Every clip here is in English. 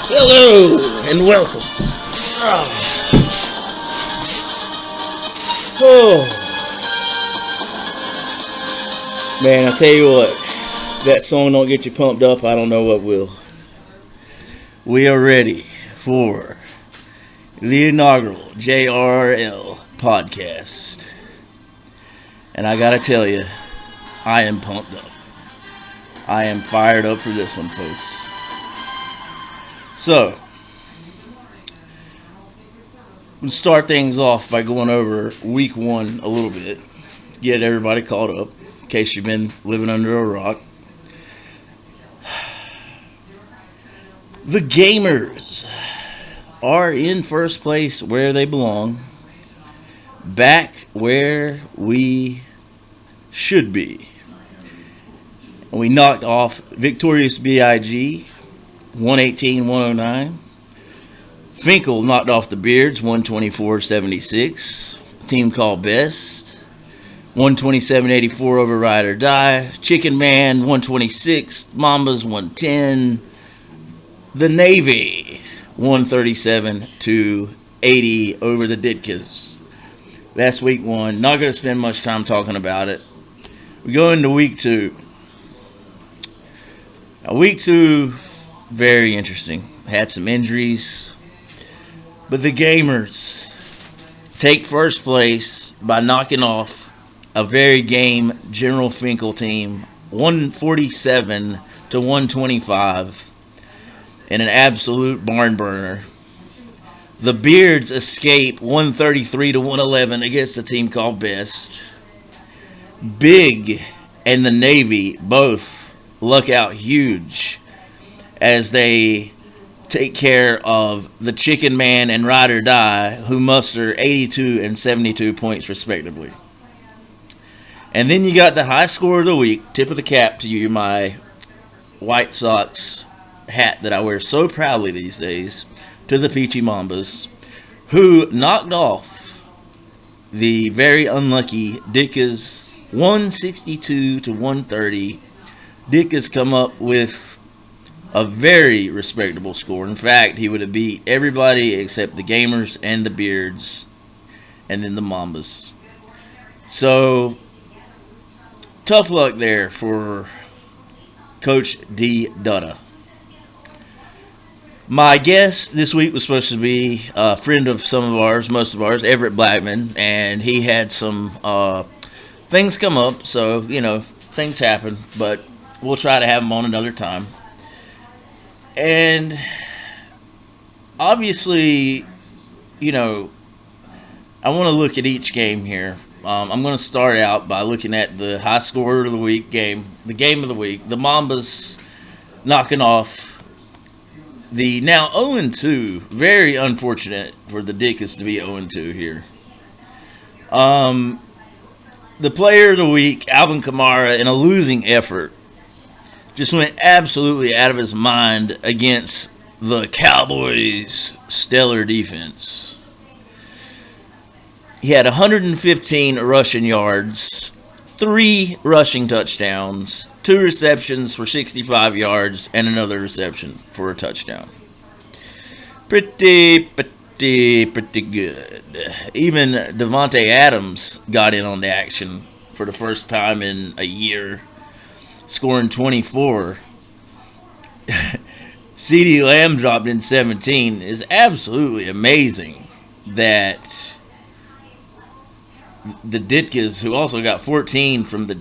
Hello and welcome. Oh, man, I tell you what, if that song don't get you pumped up, I don't know what will. We are ready for the inaugural JRL podcast. And I gotta tell you, I am pumped up. I am fired up for this one, folks. So, we'll start things off by going over week one a little bit. Get everybody caught up, in case you've been living under a rock. The Gamers are in first place where they belong. Back where we should be. We knocked off Victorious BIG, 118-109. Finkel knocked off the Beards, 124-76. Team called Best, 127-84 over Ride or Die. Chicken Man, 126. Mambas, 110. The Navy, 137-80 over the Ditkas. That's week one. Not going to spend much time talking about it. We go into week two. Week two, very interesting. Had some injuries. But the Gamers take first place by knocking off a very game General Finkel team, 147-125, in an absolute barn burner. The Beards escape 133-111 against a team called Best. Big and the Navy both luck out huge as they take care of the Chicken Man and Ride or Die, who muster 82 and 72 points respectively. And then you got the high score of the week. Tip of the cap to you, my White Sox hat that I wear so proudly these days, to the Peachy Mambas, who knocked off the very unlucky Ditkas 162-130. Ditkas come up with a very respectable score. In fact, he would have beat everybody except the Gamers and the Beards, and then the Mambas. So, tough luck there for Coach D. Dutta. My guest this week was supposed to be a friend of some of ours, most of ours, Everett Blackman, and he had some things come up, so, things happen, but we'll try to have him on another time. And obviously, I want to look at each game here. I'm going to start out by looking at the high scorer of the week game, the game of the week. The Mambas knocking off the now 0-2. Very unfortunate for the Ditkas to be 0-2 here. The player of the week, Alvin Kamara, in a losing effort, just went absolutely out of his mind against the Cowboys' stellar defense. He had 115 rushing yards, 3 rushing touchdowns, 2 receptions for 65 yards, and another reception for a touchdown. Pretty good. Even Devontae Adams got in on the action for the first time in a year, scoring 24. CeeDee Lamb dropped in 17. Is absolutely amazing that the Ditkas, who also got 14 from the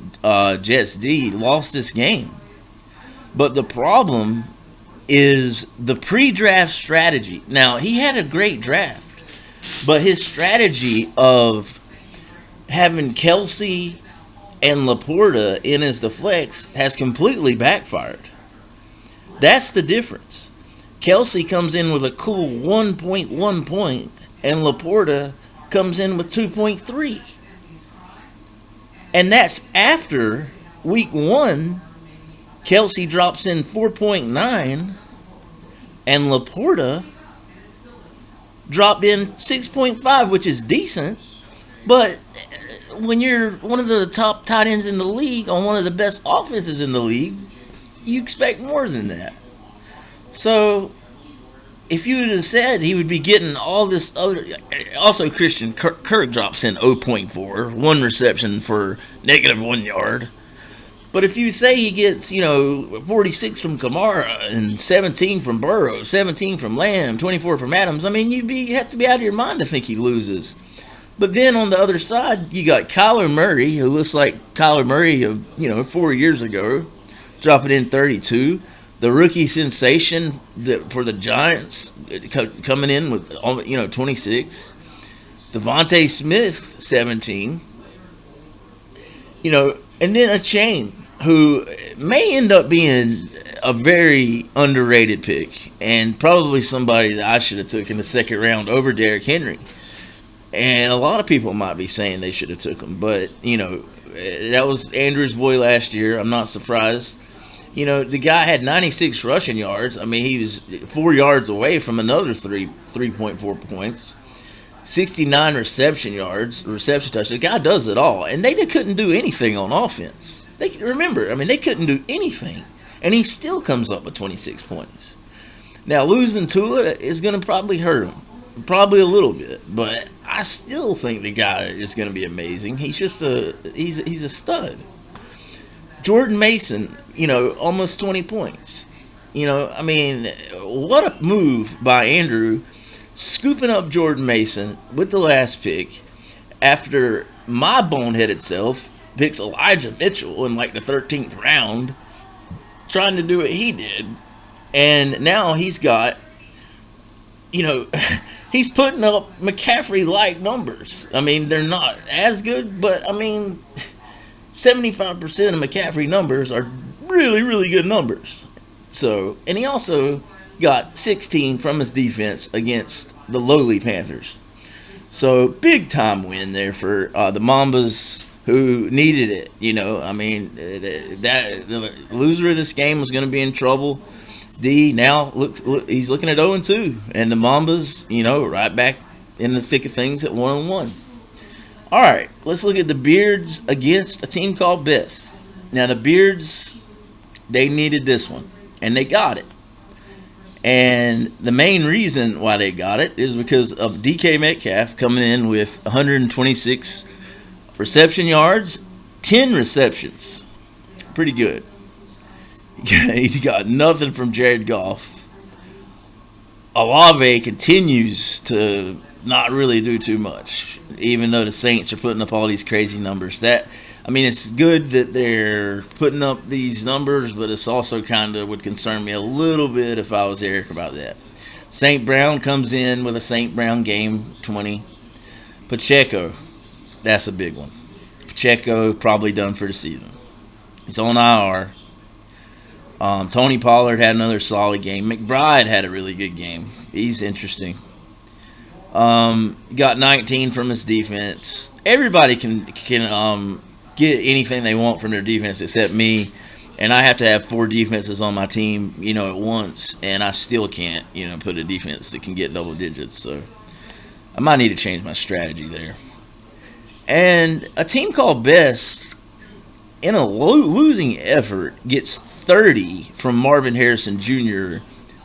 Jets D, lost this game. But the problem is the pre-draft strategy. Now, he had a great draft, but his strategy of having Kelsey and Laporta in as the flex has completely backfired. That's the difference. Kelsey comes in with a cool 1.1 point, and Laporta comes in with 2.3. And that's after week one, Kelsey drops in 4.9, and Laporta dropped in 6.5, which is decent. But when you're one of the top tight ends in the league on one of the best offenses in the league, you expect more than that. So if you would have said he would be getting all this other, also Christian Kirk drops in 0.4, one reception for -1 yard. But if you say he gets, 46 from Kamara and 17 from Burrow, 17 from Lamb, 24 from Adams, I mean, you have to be out of your mind to think he loses. But then on the other side, you got Kyler Murray, who looks like Kyler Murray of, 4 years ago, dropping in 32. The rookie sensation for the Giants coming in with, 26. Devontae Smith, 17. And then a chain who may end up being a very underrated pick and probably somebody that I should have took in the second round over Derrick Henry. And a lot of people might be saying they should have took him, but that was Andrew's boy last year. I'm not surprised. The guy had 96 rushing yards. I mean, he was 4 yards away from another 3.4 points. 69 reception touches. The guy does it all, and they couldn't do anything on offense. They couldn't do anything, and he still comes up with 26 points. Now, losing Tua is going to probably hurt him, probably a little bit, but I still think the guy is going to be amazing. He's just he's a stud. Jordan Mason, almost 20 points. What a move by Andrew, scooping up Jordan Mason with the last pick after my boneheaded self picks Elijah Mitchell in like the 13th round, trying to do what he did. And now he's got, he's putting up McCaffrey-like numbers. I mean, they're not as good, but 75% of McCaffrey numbers are really, really good numbers. So, and he also got 16 from his defense against the lowly Panthers. So, big time win there for the Mambas, who needed it. The loser of this game was going to be in trouble. D now he's looking at 0-2, and the Mambas, right back in the thick of things at 1-1. All right, let's look at the Beards against a team called Best. Now the Beards, they needed this one, and they got it. And the main reason why they got it is because of DK Metcalf coming in with 126 reception yards, 10 receptions. Pretty good. He got nothing from Jared Goff. Olave continues to not really do too much, even though the Saints are putting up all these crazy numbers. It's good that they're putting up these numbers, but it's also kind of would concern me a little bit if I was Eric about that. St. Brown comes in with a St. Brown game, 20. Pacheco, that's a big one. Pacheco probably done for the season. He's on IR. Tony Pollard had another solid game. McBride had a really good game. He's interesting. Got 19 from his defense. Everybody can get anything they want from their defense except me. And I have to have 4 defenses on my team, at once. And I still can't, put a defense that can get double digits. So I might need to change my strategy there. And a team called Best, in a losing effort, gets 30 from Marvin Harrison Jr.,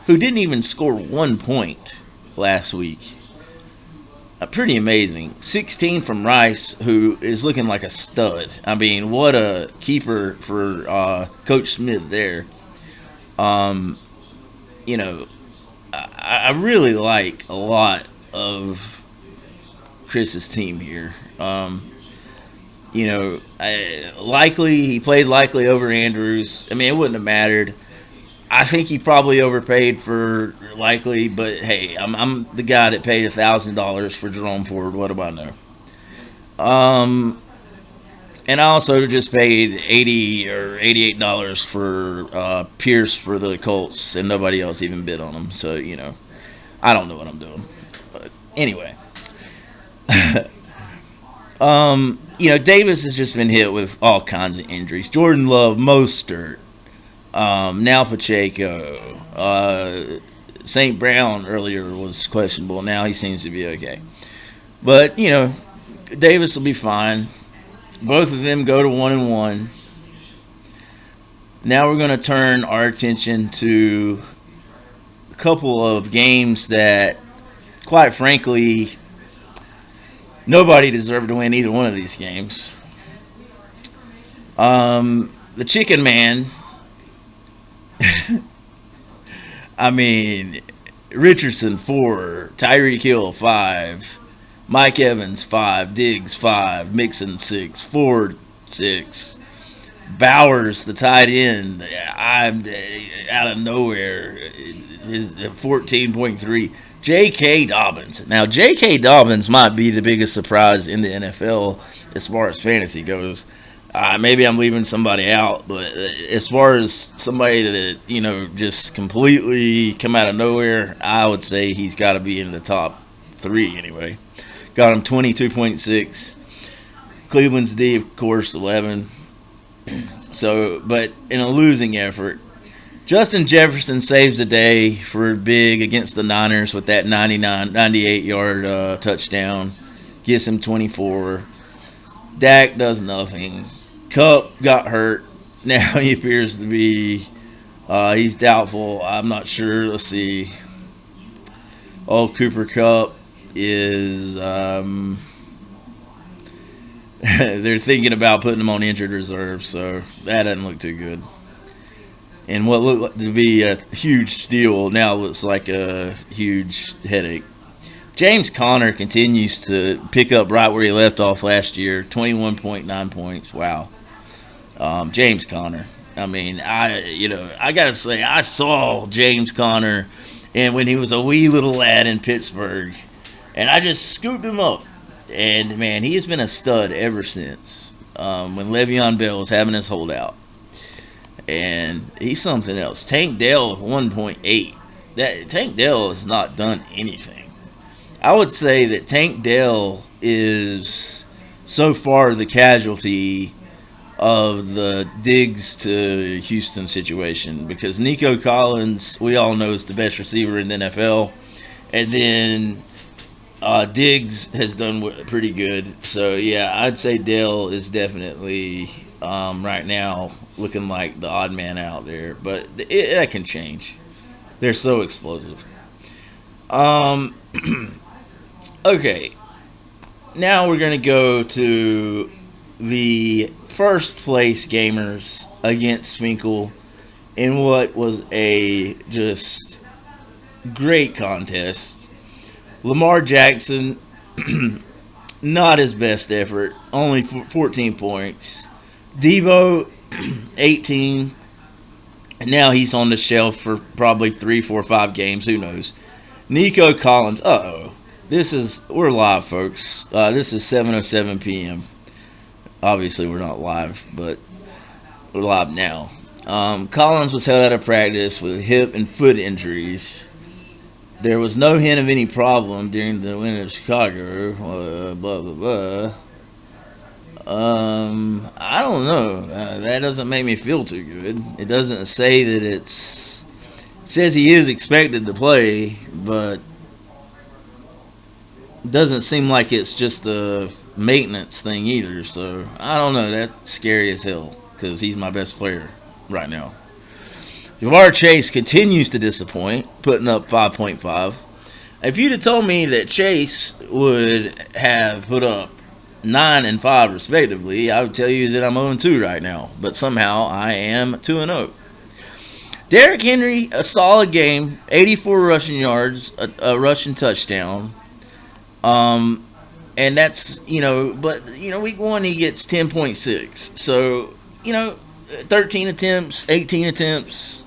who didn't even score 1 point last week. Pretty amazing. 16 from Rice, who is looking like a stud. What a keeper for Coach Smith there. I really like a lot of Chris's team here. He played likely over Andrews. It wouldn't have mattered. I think he probably overpaid for likely, but hey, I'm the guy that paid $1,000 for Jerome Ford. What do I know? And I also just paid $80 or $88 for Pierce for the Colts, and nobody else even bid on him. So I don't know what I'm doing. But anyway. Davis has just been hit with all kinds of injuries. Jordan Love, Mostert, now Pacheco. St. Brown earlier was questionable. Now he seems to be okay. But, Davis will be fine. Both of them go to 1-1. Now we're going to turn our attention to couple of games that, quite frankly, nobody deserved to win either one of these games. The Chicken Man, I mean, Richardson 4, Tyreek Hill 5, Mike Evans 5, Diggs 5, Mixon 6, Ford 6, Bowers the tight end, I'm out of nowhere, is 14.3. J.K. Dobbins. Now, J.K. Dobbins might be the biggest surprise in the NFL as far as fantasy goes. Maybe I'm leaving somebody out, but as far as somebody that, just completely come out of nowhere, I would say he's got to be in the top 3 anyway. Got him 22.6. Cleveland's D, of course, 11. So, but in a losing effort, Justin Jefferson saves the day for big against the Niners with that 98-yard touchdown. Gets him 24. Dak does nothing. Kupp got hurt. Now he appears to be, he's doubtful. I'm not sure. Let's see. Cooper Kupp is, they're thinking about putting him on injured reserve, so that doesn't look too good. And what looked to be a huge steal now looks like a huge headache. James Conner continues to pick up right where he left off last year, 21.9 points. Wow. James Conner. I mean, I got to say, I saw James Conner and when he was a wee little lad in Pittsburgh, and I just scooped him up. And, man, he has been a stud ever since when Le'Veon Bell was having his holdout. And he's something else. Tank Dell with 1.8. Tank Dell has not done anything. I would say that Tank Dell is so far the casualty of the Diggs to Houston situation, because Nico Collins, we all know, is the best receiver in the NFL. And then Diggs has done pretty good. So, yeah, I'd say Dell is definitely right now looking like the odd man out there. But that can change. They're so explosive. Okay. Now we're going to go to the first place gamers against Finkel in what was a just great contest. Lamar Jackson, not his best effort, only 14 points. Debo, 18. And now he's on the shelf for probably 3, 4, 5 games. Who knows? Nico Collins. We're live, folks. This is 7:07 p.m. Obviously, we're not live, but we're live now. Collins was held out of practice with hip and foot injuries. There was no hint of any problem during the win of Chicago. Blah, blah, blah. I don't know. That doesn't make me feel too good. It doesn't say that it says he is expected to play, but it doesn't seem like it's just a maintenance thing either. So, I don't know. That's scary as hell because he's my best player right now. Jamar Chase continues to disappoint, putting up 5.5. If you'd have told me that Chase would have put up 9 and 5 respectively, I would tell you that I'm 0-2 right now. But somehow I am 2-0. Derrick Henry, a solid game, 84 rushing yards, a rushing touchdown. And that's, but, week 1 he gets 10.6. So, 13 attempts, 18 attempts.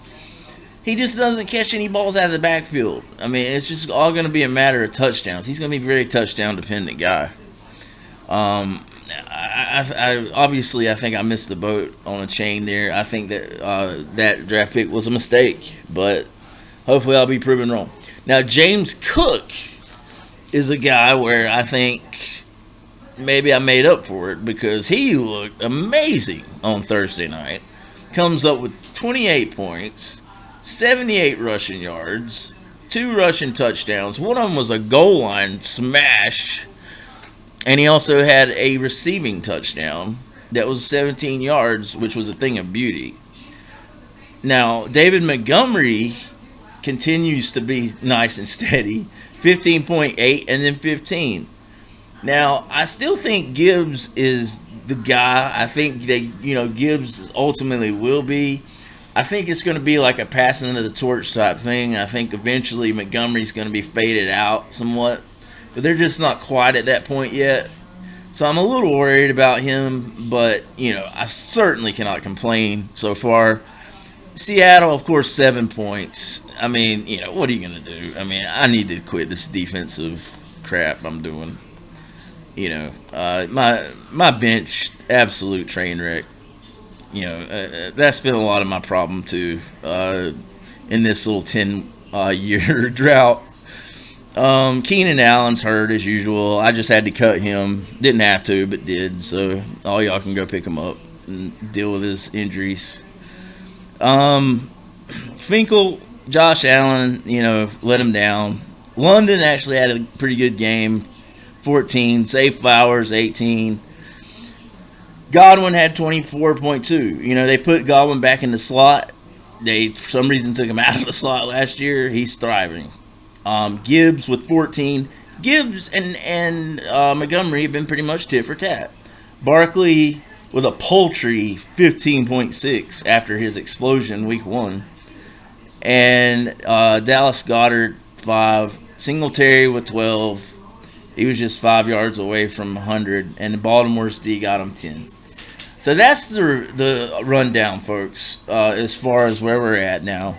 He just doesn't catch any balls out of the backfield. I mean, it's just all going to be a matter of touchdowns. He's going to be a very touchdown-dependent guy. Obviously, I think I missed the boat on a chain there. I think that that draft pick was a mistake, but hopefully I'll be proven wrong. Now, James Cook is a guy where I think maybe I made up for it because he looked amazing on Thursday night. Comes up with 28 points, 78 rushing yards, 2 rushing touchdowns. One of them was a goal line smash. And he also had a receiving touchdown that was 17 yards, which was a thing of beauty. Now, David Montgomery continues to be nice and steady. 15.8 and then 15. Now, I still think Gibbs is the guy. I think Gibbs ultimately will be. I think it's going to be like a passing of the torch type thing. I think eventually Montgomery's going to be faded out somewhat, but they're just not quite at that point yet. So I'm a little worried about him, but I certainly cannot complain so far. Seattle, of course, 7 points. I mean, what are you going to do? I mean, I need to quit this defensive crap I'm doing. My bench, absolute train wreck. That's been a lot of my problem too in this little 10-year drought. Keenan Allen's hurt as usual. I just had to cut him. Didn't have to, but did. So all y'all can go pick him up and deal with his injuries. Finkel, Josh Allen, let him down. London actually had a pretty good game. 14. Safe Flowers, 18. Godwin had 24.2. They put Godwin back in the slot. They, for some reason, took him out of the slot last year. He's thriving. Gibbs with 14. Gibbs and Montgomery have been pretty much tit for tat. Barkley with a paltry 15.6 after his explosion week 1. And Dallas Goedert, 5. Singletary with 12. He was just 5 yards away from 100. And Baltimore's D got him 10. So that's the rundown, folks, as far as where we're at now.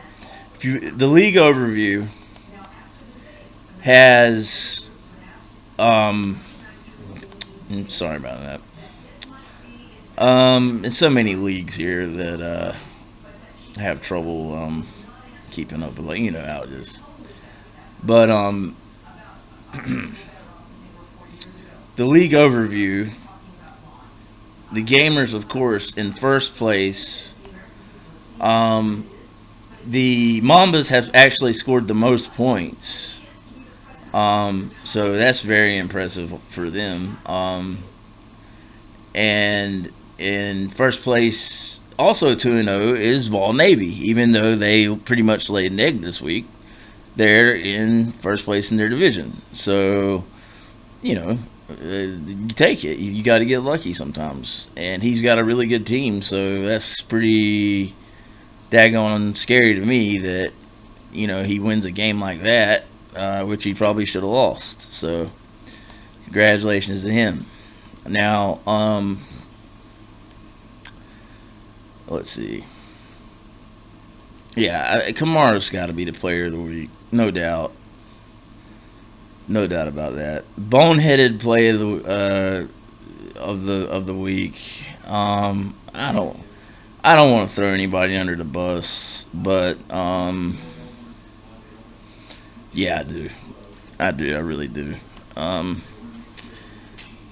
The league overview has, I'm sorry about that. There's so many leagues here that I have trouble keeping up with, how it is. But the league overview. The Gamers, of course, in first place. The Mambas have actually scored the most points. So that's very impressive for them. And in first place, also 2-0, is Vol Navy. Even though they pretty much laid an egg this week, they're in first place in their division. So, you take it. You got to get lucky sometimes. And he's got a really good team, so that's pretty daggone scary to me that, he wins a game like that, which he probably should have lost. So, congratulations to him. Now, let's see. Yeah, Kamara's got to be the player of the week, no doubt. No doubt about that. Boneheaded play of the week. I don't want to throw anybody under the bus, but yeah, I do. I really do. I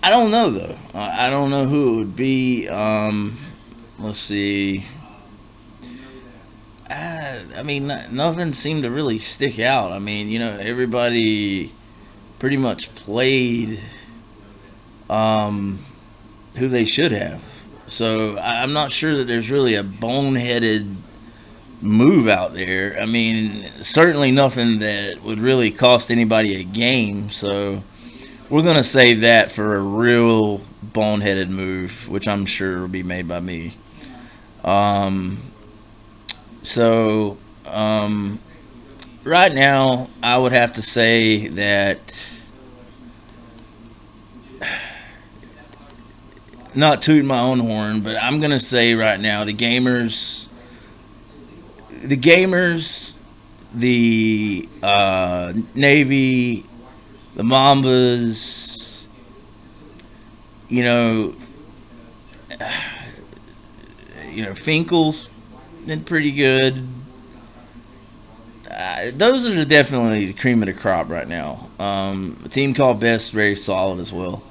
don't know though. I don't know who it would be. Let's see. I mean, nothing seemed to really stick out. I mean, everybody pretty much played who they should have. So I'm not sure that there's really a boneheaded move out there. I mean, certainly nothing that would really cost anybody a game. So we're going to save that for a real boneheaded move, which I'm sure will be made by me. Right now, I would have to say that, not tooting my own horn, but I'm going to say right now, the Gamers, the Navy, the Mambas, Finkel's been pretty good. Those are definitely the cream of the crop right now. A team called Best, very solid as well.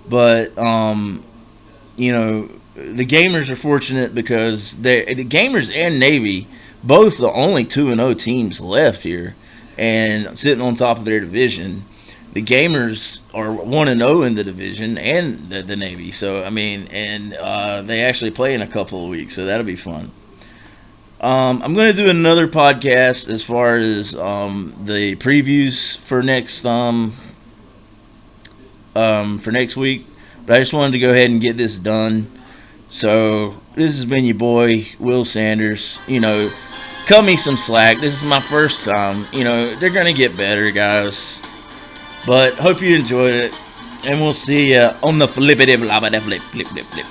But, the Gamers are fortunate because the Gamers and Navy, both the only 2-0 teams left here and sitting on top of their division. The Gamers are 1-0 in the division and the Navy. So, I mean, and they actually play in a couple of weeks, so that'll be fun. I'm going to do another podcast as far as the previews for next week. But I just wanted to go ahead and get this done. So this has been your boy Will Sanders. Cut me some slack. This is my first time. They're going to get better, guys. But hope you enjoyed it. And we'll see you on the flippity flip.